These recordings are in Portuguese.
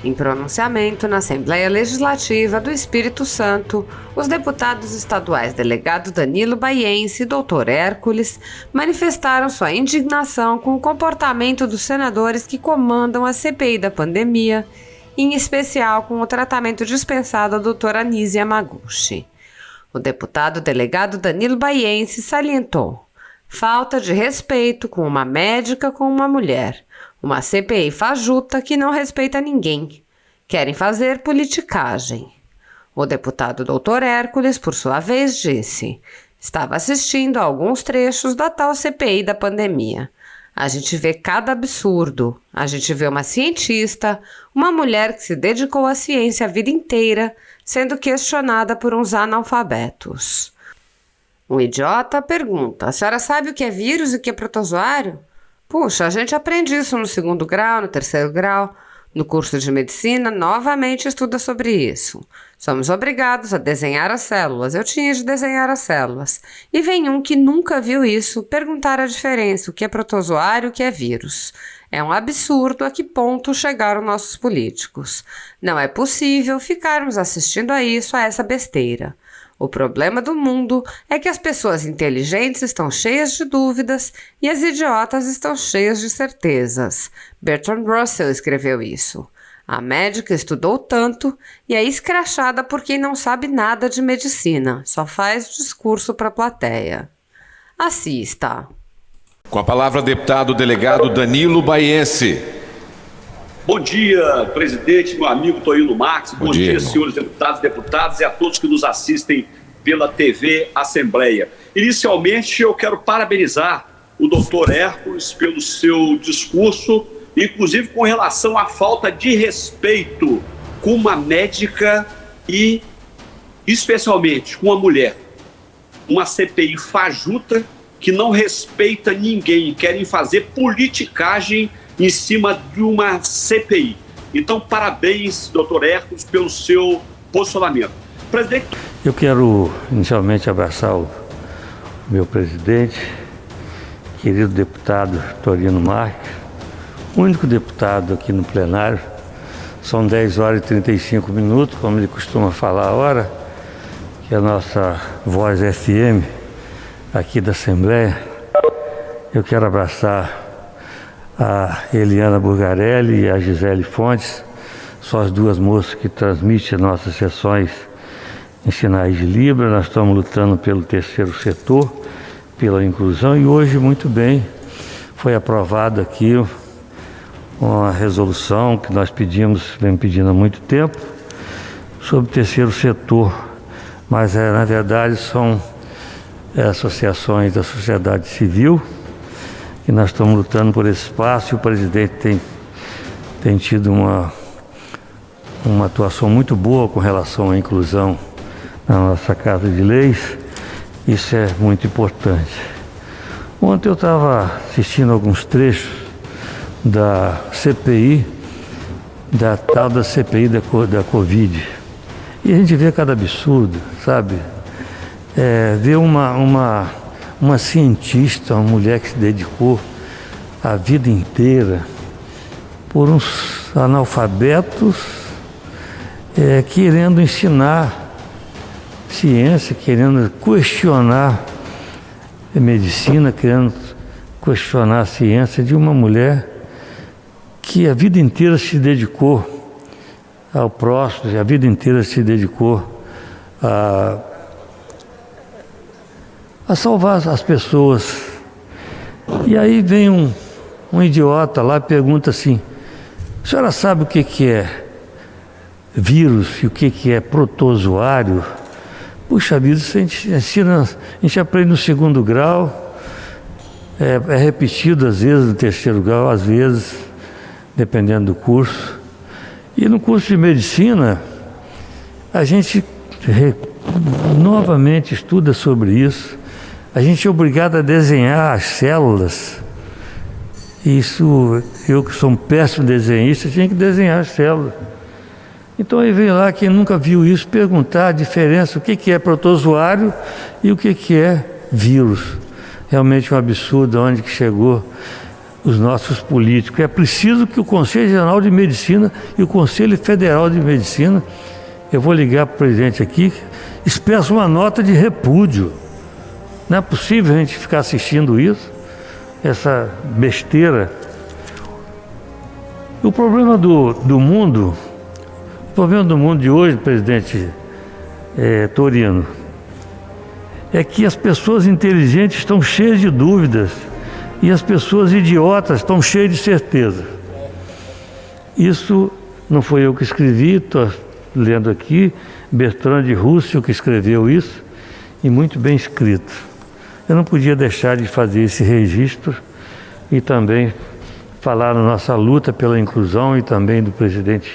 Em pronunciamento na Assembleia Legislativa do Espírito Santo, os deputados estaduais delegado Danilo Baiense e Dr. Hércules manifestaram sua indignação com o comportamento dos senadores que comandam a CPI da pandemia, em especial com o tratamento dispensado à doutora Anísia Yamaguchi. O deputado delegado Danilo Baiense salientou: falta de respeito com uma médica com uma mulher. Uma CPI fajuta que não respeita ninguém. Querem fazer politicagem. O deputado Dr. Hércules, por sua vez, disse: estava assistindo a alguns trechos da tal CPI da pandemia. A gente vê cada absurdo. A gente vê uma cientista, uma mulher que se dedicou à ciência a vida inteira, sendo questionada por uns analfabetos. Um idiota pergunta: a senhora sabe o que é vírus e o que é protozoário? Puxa, a gente aprende isso no 2º grau, no 3º grau. No curso de medicina, novamente estuda sobre isso. Somos obrigados a desenhar as células. Eu tinha de desenhar as células. E vem um que nunca viu isso perguntar a diferença, o que é protozoário e o que é vírus. É um absurdo a que ponto chegaram nossos políticos. Não é possível ficarmos assistindo a isso, a essa besteira. O problema do mundo é que as pessoas inteligentes estão cheias de dúvidas e as idiotas estão cheias de certezas. Bertrand Russell escreveu isso. A médica estudou tanto e é escrachada por quem não sabe nada de medicina, só faz discurso para a plateia. Assista. Com a palavra, deputado delegado Danilo Baiense. Bom dia, presidente, meu amigo Toíno Marques. Bom dia, senhores deputados e deputadas e a todos que nos assistem pela TV Assembleia. Inicialmente, eu quero parabenizar o doutor Hércules pelo seu discurso, inclusive com relação à falta de respeito com uma médica e, especialmente, com uma mulher. Uma CPI fajuta que não respeita ninguém, querem fazer politicagem em cima de uma CPI. Então, parabéns, doutor Hércules, pelo seu posicionamento. Presidente... Eu quero inicialmente abraçar o meu presidente, querido deputado Toíno Marques, o único deputado aqui no plenário. São 10 horas e 35 minutos, como ele costuma falar a hora, que é a nossa voz FM aqui da Assembleia. Eu quero abraçar a Eliana Burgarelli e a Gisele Fontes, são as duas moças que transmitem as nossas sessões em sinais de Libra. Nós estamos lutando pelo terceiro setor, pela inclusão, e hoje, muito bem, foi aprovado aqui uma resolução que nós vem pedindo há muito tempo, sobre o terceiro setor, mas na verdade são associações da sociedade civil, e nós estamos lutando por esse espaço, e o presidente tem tido uma atuação muito boa com relação à inclusão na nossa Casa de Leis. Isso é muito importante. Ontem eu estava assistindo alguns trechos da CPI, da tal da CPI da Covid, e a gente vê cada absurdo, sabe? Ver uma cientista, uma mulher que se dedicou a vida inteira por uns analfabetos, querendo ensinar ciência, querendo questionar a medicina, querendo questionar a ciência de uma mulher que a vida inteira se dedicou ao próximo, a vida inteira se dedicou a salvar as pessoas. E aí vem um idiota lá e pergunta assim: a senhora sabe o que é vírus e o que é protozoário? Puxa vida, isso a gente aprende no 2º grau, é repetido às vezes no 3º grau, às vezes, dependendo do curso. E no curso de medicina, a gente novamente estuda sobre isso. A gente é obrigado a desenhar as células. Isso, eu que sou um péssimo desenhista, tinha que desenhar as células. Então aí vem lá quem nunca viu isso perguntar a diferença, o que é protozoário e o que é vírus. Realmente um absurdo onde que chegou os nossos políticos. É preciso que o Conselho Geral de Medicina e o Conselho Federal de Medicina, eu vou ligar para o presidente aqui, expressa uma nota de repúdio. Não é possível a gente ficar assistindo isso, essa besteira. O problema do mundo de hoje, presidente Torino, é que as pessoas inteligentes estão cheias de dúvidas e as pessoas idiotas estão cheias de certeza. Isso não foi eu que escrevi, estou lendo aqui, Bertrand de Russell que escreveu isso, e muito bem escrito. Eu não podia deixar de fazer esse registro e também falar na nossa luta pela inclusão e também do presidente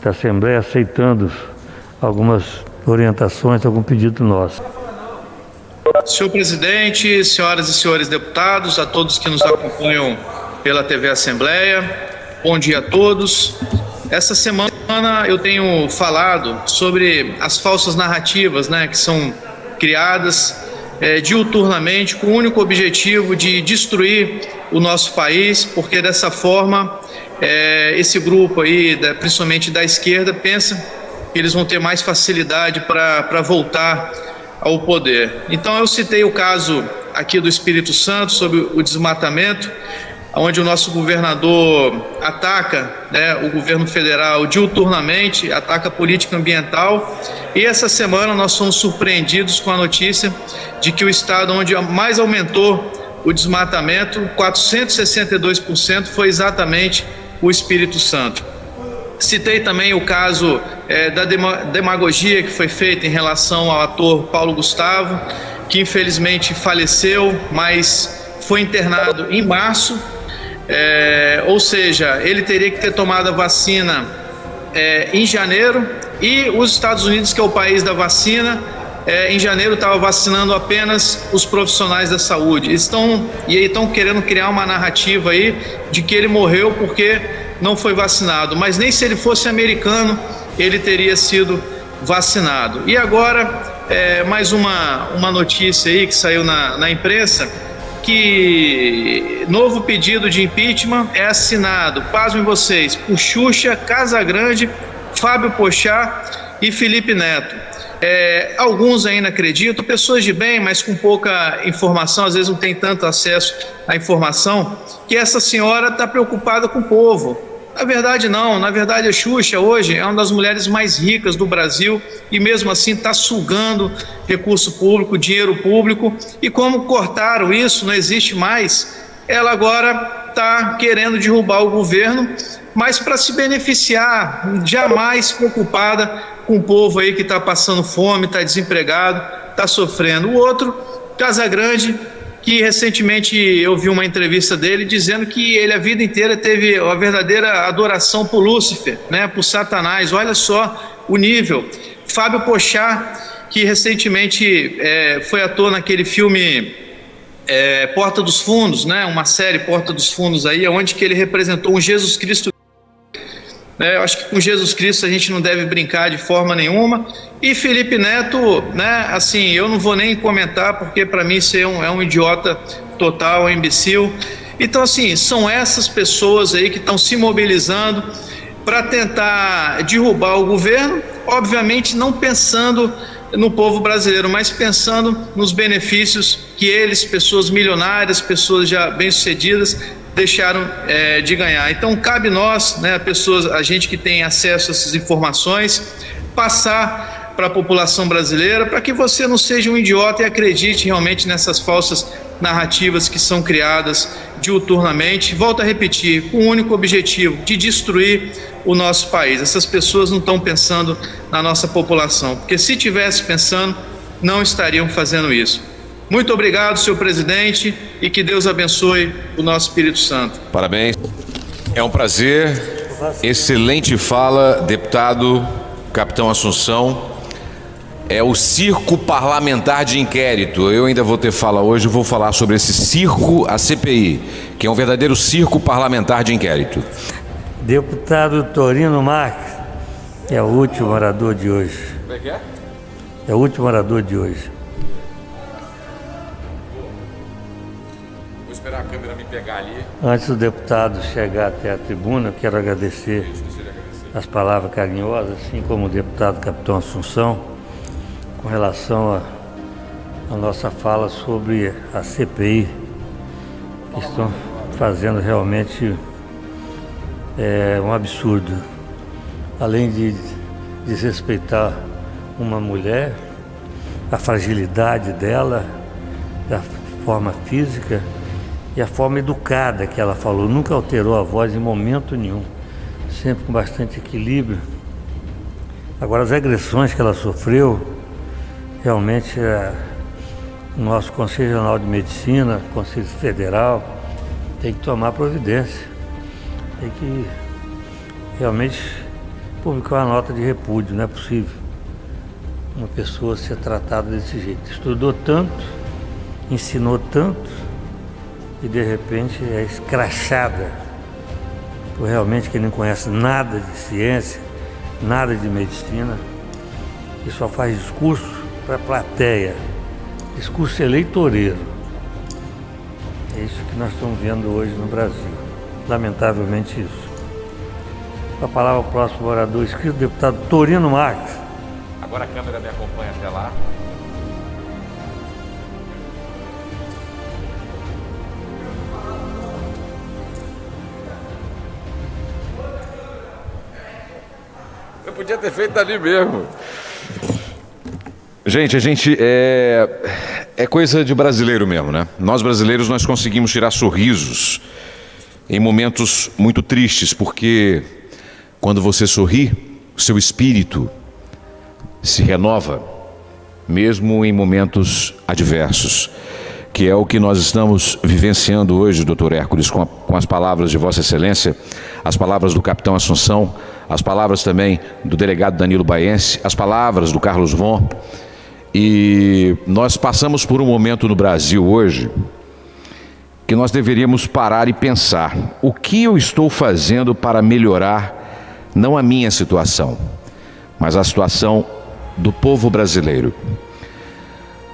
da Assembleia aceitando algumas orientações, algum pedido nosso. Senhor presidente, senhoras e senhores deputados, a todos que nos acompanham pela TV Assembleia, bom dia a todos. Essa semana eu tenho falado sobre as falsas narrativas, que são criadas diuturnamente com o único objetivo de destruir o nosso país, porque dessa forma esse grupo aí, principalmente da esquerda, pensa que eles vão ter mais facilidade para voltar ao poder. Então eu citei o caso aqui do Espírito Santo sobre o desmatamento, onde o nosso governador ataca o governo federal diuturnamente, ataca a política ambiental, e essa semana nós fomos surpreendidos com a notícia de que o estado onde mais aumentou o desmatamento, 462%, foi exatamente o Espírito Santo. Citei também o caso da demagogia que foi feita em relação ao ator Paulo Gustavo, que infelizmente faleceu, mas foi internado em março, ou seja, ele teria que ter tomado a vacina em janeiro, e os Estados Unidos, que é o país da vacina, em janeiro estava vacinando apenas os profissionais da saúde. Estão querendo criar uma narrativa aí de que ele morreu porque não foi vacinado, mas nem se ele fosse americano ele teria sido vacinado. E agora mais uma notícia aí que saiu na imprensa, que novo pedido de impeachment é assinado, pasmem vocês, por Xuxa, Casagrande, Fábio Porchat e Felipe Neto. Alguns ainda acreditam, pessoas de bem, mas com pouca informação, às vezes não tem tanto acesso à informação, que essa senhora está preocupada com o povo. Na verdade não, na verdade a Xuxa hoje é uma das mulheres mais ricas do Brasil e mesmo assim está sugando recurso público, dinheiro público, e como cortaram isso, não existe mais, ela agora está querendo derrubar o governo, mas para se beneficiar, jamais preocupada com o povo aí que está passando fome, está desempregado, está sofrendo. O outro, Casagrande, que recentemente eu vi uma entrevista dele dizendo que ele a vida inteira teve a verdadeira adoração por Lúcifer, por Satanás. Olha só o nível. Fábio Porchat, que recentemente foi ator naquele filme Porta dos Fundos, uma série Porta dos Fundos aí, onde que ele representou um Jesus Cristo. Eu acho que com Jesus Cristo a gente não deve brincar de forma nenhuma. E Felipe Neto, assim, eu não vou nem comentar, porque para mim isso é um idiota total, um imbecil. Então, assim, são essas pessoas aí que estão se mobilizando para tentar derrubar o governo, obviamente não pensando no povo brasileiro, mas pensando nos benefícios que eles, pessoas milionárias, pessoas já bem-sucedidas, deixaram de ganhar. Então cabe nós, a gente que tem acesso a essas informações, passar para a população brasileira, para que você não seja um idiota e acredite realmente nessas falsas narrativas que são criadas diuturnamente. Volto a repetir, com o único objetivo de destruir o nosso país. Essas pessoas não estão pensando na nossa população, porque se tivesse pensando, não estariam fazendo isso. Muito obrigado, senhor presidente, e que Deus abençoe o nosso Espírito Santo. Parabéns. É um prazer. Excelente fala, deputado Capitão Assunção. É o circo parlamentar de inquérito. Eu ainda vou ter fala hoje, vou falar sobre esse circo, a CPI, que é um verdadeiro circo parlamentar de inquérito. Deputado Torino Marques é o último orador de hoje. Como é que é? É o último orador de hoje. Vou esperar a câmera me Antes do deputado chegar até a tribuna, eu quero agradecer as palavras carinhosas, assim como o deputado Capitão Assunção, com relação a nossa fala sobre a CPI, que estão fazendo realmente um absurdo. Além de desrespeitar uma mulher, a fragilidade dela, da forma física e a forma educada que ela falou, nunca alterou a voz em momento nenhum, sempre com bastante equilíbrio. Agora, as agressões que ela sofreu, realmente o nosso Conselho Regional de Medicina, Conselho Federal, tem que tomar providência, tem que realmente publicar uma nota de repúdio. Não é possível uma pessoa ser tratada desse jeito. Estudou tanto, ensinou tanto e de repente é escrachada por realmente quem não conhece nada de ciência, nada de medicina, e só faz discurso para a plateia, discurso eleitoreiro. É isso que nós estamos vendo hoje no Brasil, lamentavelmente isso. Com a palavra ao próximo orador inscrito, deputado Torino Marques. Agora a câmera me acompanha até lá. Eu podia ter feito ali mesmo. Gente, é coisa de brasileiro mesmo, né? Nós brasileiros, nós conseguimos tirar sorrisos em momentos muito tristes, porque quando você sorri, seu espírito se renova, mesmo em momentos adversos, que é o que nós estamos vivenciando hoje, doutor Hércules, com as palavras de Vossa Excelência, as palavras do capitão Assunção, as palavras também do delegado Danilo Baiense, as palavras do Carlos Von. E nós passamos por um momento no Brasil hoje que nós deveríamos parar e pensar: o que eu estou fazendo para melhorar não a minha situação, mas a situação do povo brasileiro?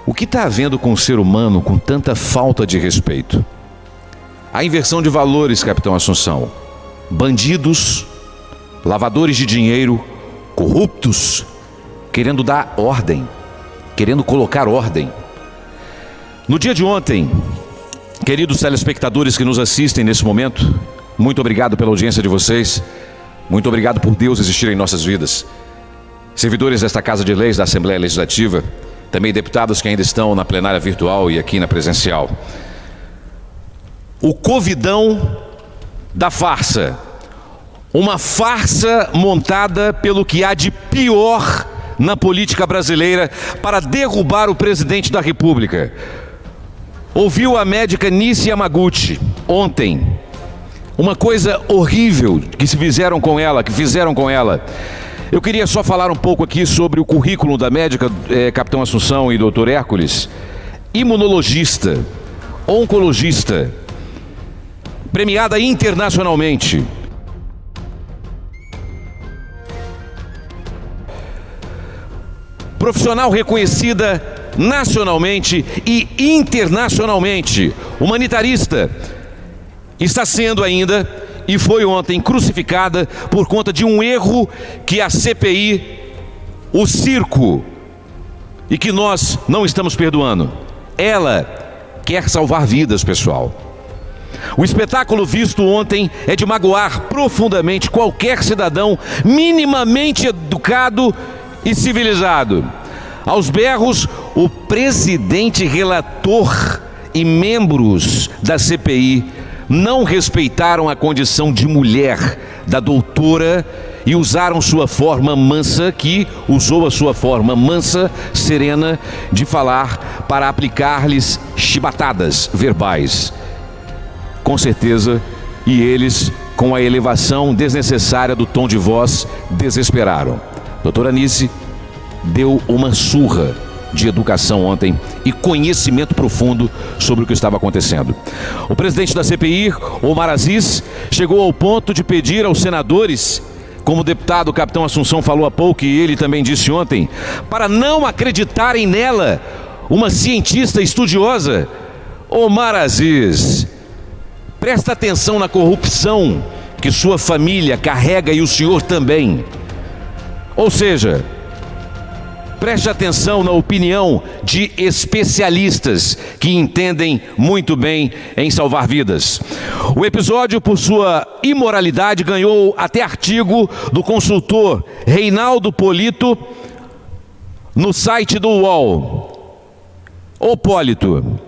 O que está havendo com o ser humano com tanta falta de respeito? A inversão de valores, capitão Assunção. Bandidos, lavadores de dinheiro, corruptos, querendo dar ordem, querendo colocar ordem. No dia de ontem, queridos telespectadores que nos assistem nesse momento, muito obrigado pela audiência de vocês, muito obrigado por Deus existir em nossas vidas. Servidores desta Casa de Leis da Assembleia Legislativa, também deputados que ainda estão na plenária virtual e aqui na presencial. O Covidão da farsa, uma farsa montada pelo que há de pior na política brasileira para derrubar o presidente da República. Ouviu a médica Nice Yamaguchi ontem, uma coisa horrível que fizeram com ela. Eu queria só falar um pouco aqui sobre o currículo da médica, capitão Assunção e doutor Hércules. Imunologista, oncologista, premiada internacionalmente. Profissional reconhecida nacionalmente e internacionalmente, humanitarista, está sendo ainda e foi ontem crucificada por conta de um erro que a CPI, o circo, e que nós não estamos perdoando. Ela quer salvar vidas, pessoal. O espetáculo visto ontem é de magoar profundamente qualquer cidadão minimamente educado e civilizado. Aos berros, o presidente relator e membros da CPI não respeitaram a condição de mulher da doutora e usaram sua forma mansa, serena, de falar para aplicar-lhes chibatadas verbais. Com certeza, e eles, com a elevação desnecessária do tom de voz, desesperaram. Doutora Nice deu uma surra de educação ontem e conhecimento profundo sobre o que estava acontecendo. O presidente da CPI, Omar Aziz, chegou ao ponto de pedir aos senadores, como o deputado capitão Assunção falou há pouco e ele também disse ontem, para não acreditarem nela, uma cientista estudiosa. Omar Aziz, Presta atenção na corrupção que sua família carrega e o senhor também. Ou seja, preste atenção na opinião de especialistas que entendem muito bem em salvar vidas. O episódio, por sua imoralidade, ganhou até artigo do consultor Reinaldo Polito no site do UOL. O Polito,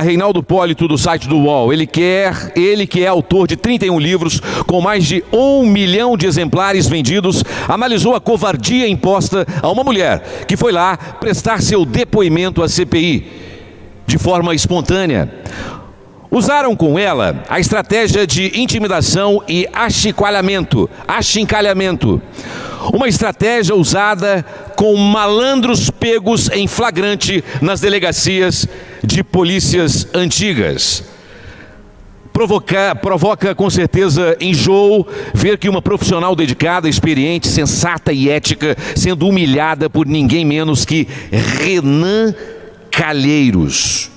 Reinaldo Polito, do site do UOL, ele que é autor de 31 livros com mais de 1 milhão de exemplares vendidos, analisou a covardia imposta a uma mulher que foi lá prestar seu depoimento à CPI de forma espontânea. Usaram com ela a estratégia de intimidação e achincalhamento. Uma estratégia usada com malandros pegos em flagrante nas delegacias de polícias antigas. Provoca com certeza enjoo ver que uma profissional dedicada, experiente, sensata e ética sendo humilhada por ninguém menos que Renan Calheiros,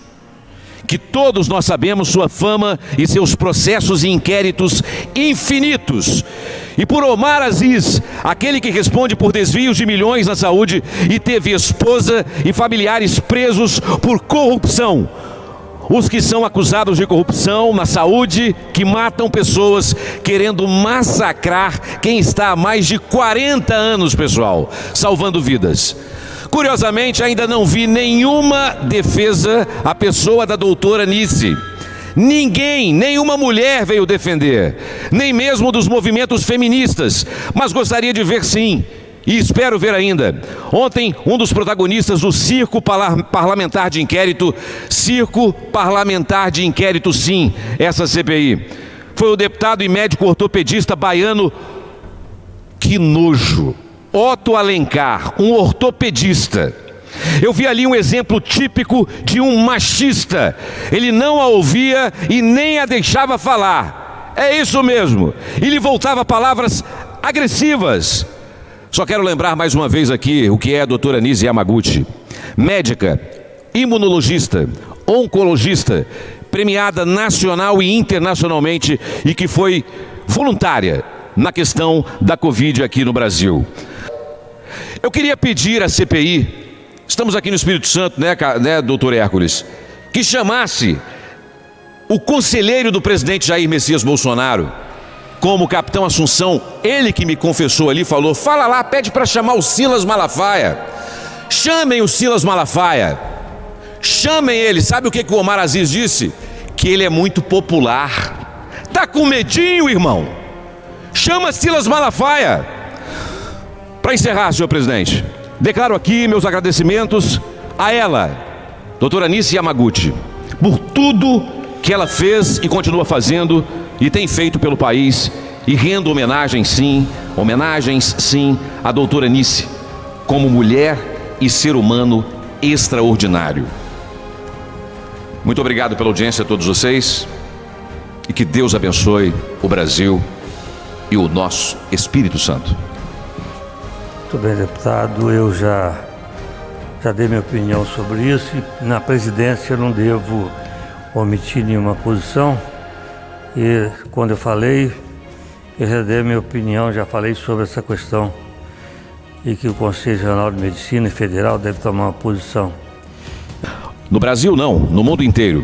que todos nós sabemos sua fama e seus processos e inquéritos infinitos, e por Omar Aziz, aquele que responde por desvios de milhões na saúde e teve esposa e familiares presos por corrupção. Os que são acusados de corrupção na saúde, que matam pessoas querendo massacrar quem está há mais de 40 anos, pessoal, salvando vidas. Curiosamente, ainda não vi nenhuma defesa à pessoa da doutora Nice. Ninguém, nenhuma mulher veio defender, nem mesmo dos movimentos feministas, mas gostaria de ver sim, e espero ver ainda. Ontem, um dos protagonistas do circo parlamentar de inquérito, sim, essa CPI, foi o deputado e médico ortopedista baiano, que nojo, Otto Alencar, um ortopedista. Eu vi ali um exemplo típico de um machista. Ele não a ouvia e nem a deixava falar. É isso mesmo. E lhe voltava palavras agressivas. Só quero lembrar mais uma vez aqui o que é a doutora Nise Yamaguchi. Médica, imunologista, oncologista, premiada nacional e internacionalmente e que foi voluntária na questão da Covid aqui no Brasil. Eu queria pedir à CPI, estamos aqui no Espírito Santo, né, doutor Hércules, que chamasse o conselheiro do presidente Jair Messias Bolsonaro, como capitão Assunção, ele que me confessou ali, falou, fala lá, pede para chamar o Silas Malafaia. Chamem o Silas Malafaia. Chamem ele. Sabe o que o Omar Aziz disse? Que ele é muito popular. Tá com medinho, irmão? Chama Silas Malafaia. Para encerrar, senhor presidente, declaro aqui meus agradecimentos a ela, doutora Nise Yamaguchi, por tudo que ela fez e continua fazendo e tem feito pelo país, e rendo homenagens sim à doutora Nise, como mulher e ser humano extraordinário. Muito obrigado pela audiência a todos vocês, e que Deus abençoe o Brasil e o nosso Espírito Santo. Muito bem, deputado, eu já dei minha opinião sobre isso, e na presidência eu não devo omitir nenhuma posição, e quando eu falei, eu já dei minha opinião, já falei sobre essa questão, e que o Conselho Regional de Medicina Federal deve tomar uma posição. No Brasil não, no mundo inteiro.